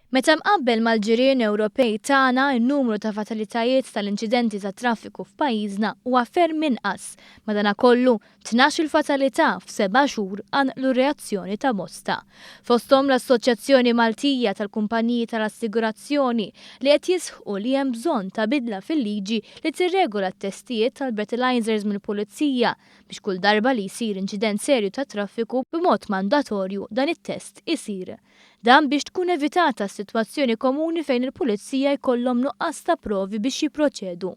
Meta mqabbel mal-ġirien Ewropej tagħna n-numru ta' fatalitajiet tal-inċidenti ta' traffiku f'pajjiżna huwa ferm inqas. Madankollu 12 fatalità f'7 xhur għanqlu reazzjoni ta' bosta. Fosthom l-Assoċjazzjoni Maltija tal-Kumpaniji tal-Assigurazzjoni li qed jisħqu li hemm bżonn ta' bidla fil-liġi li tirregola t-testijiet tal-breathalyzers mill-Pulizija biex kull darba li jsir inċident serju ta' traffiku b'mod mandatorju dan it-test isir. Dan biex tkun evitata s-sitwazzjoni komuni fejn il-Pulizija jkollhom nuqqas ta' provi biex jipproċedu.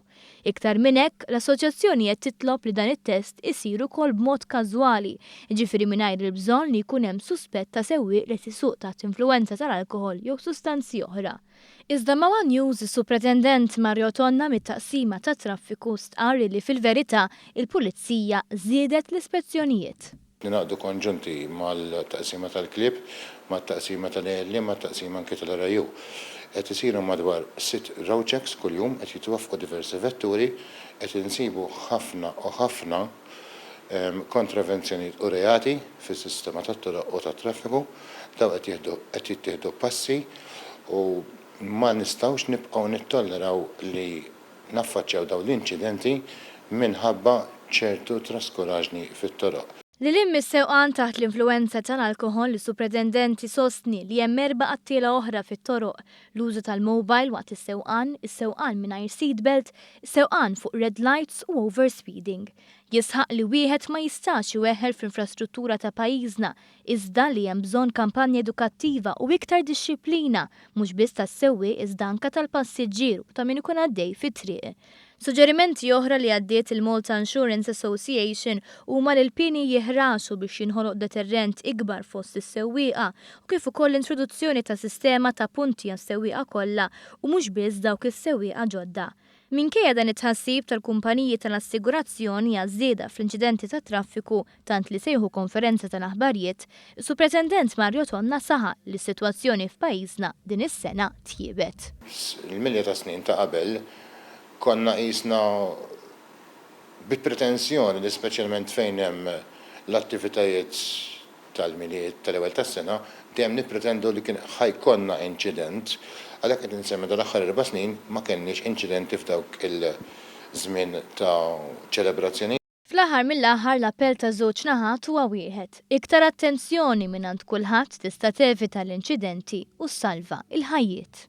Iktar minn hekk, l-assoċjazzjoni qed titlob li dan it-test isir ukoll b'mod każwali, jiġifieri mingħajr il-bżonn li jkun hemm suspett ta' sewwieq li tisuq taħt influwenza tal-alkoħol jew sustanzi oħra. Iżda ma' News is-Supretendent Mario Tonna mit-taqsima ta' traffiku stqar li fil-verità il-Pulizija żiedet l-ispezzjonijiet. Ninaqdu konġunti mal-taqsima tal-klib, mal-taqsima tal-eħli, mal-taqsima anke tal-raju. Qed isiru madwar 6 road checks kuljum qed jitwaffqu diversi vetturi, qed insibu ħafna u ħafna kontravenzjonijiet u reati fis-sistema tat-toroq u tat-traffiku, daw qed jittieħdu passi u ma nistgħux nibqgħu nittolleraw li naffaċċjaw dawn l-inċidenti minħabba ċertu traskuraġni fit-toroq. Lil mis-sewqan taħt l-influenza tal-alkoħol is-supretendenti sostni li hemm 4 qattiela oħra fit-toroq, l-użu tal-mobile waqt is-sewqan mingħajr seatbelt, is-sewqan fuq red lights u overspeeding. Jisħaq li wieħed ma jistax iweħħel fl-infrastruttura ta' pajjiżna iżda li hemm bżonn kampanja edukattiva u iktar dixxilpina mhux biss tas-sewwieq iżda anke tal-passiġġier u ta' min ikun għaddej fit-triq. Suġġerimenti oħra li għaddiet il-Malta Insurance Association huma li l-pieni jihrasu biex jinħoloq deterrent ikbar fost is-sewwieqa u kif ukoll l-introduzzjoni ta' sistema ta' punti għas-sewwieqa kollha u mhux biss dawk is-sewwieqa ġodda. Minkejja dan it-tħassib tal-kumpaniji tal-assigurazzjoni għaż-żieda fl-inċidenti ta' traffiku tant li sejħu konferenza tal-aħbarijiet, is-Supretendent Mario Tonna saħaq li s-sitwazzjoni f'pajjiżna din is-sena tjiebet. Il-milja ta' snin ta' qabel konna qisna bit-pretenzjoni li speċjalment fejn hemm l-attivitajiet tal-miliet tal-ewwel tas-sena dejjem nippretendu li kien ħajkonna inċident għalhekk qed insemmi dal-aħħar 4 snin ma kenniex inċidenti f'dawk il-żmien ta' ċelebrazzjoni. Fl-aħħar mill-aħħar l-appell ta' żewġ naħat huwa wieħed. Iktar attenzjoni mingħand kulħadd tista' tevita l-inċidenti u ssalva il-ħajjiet.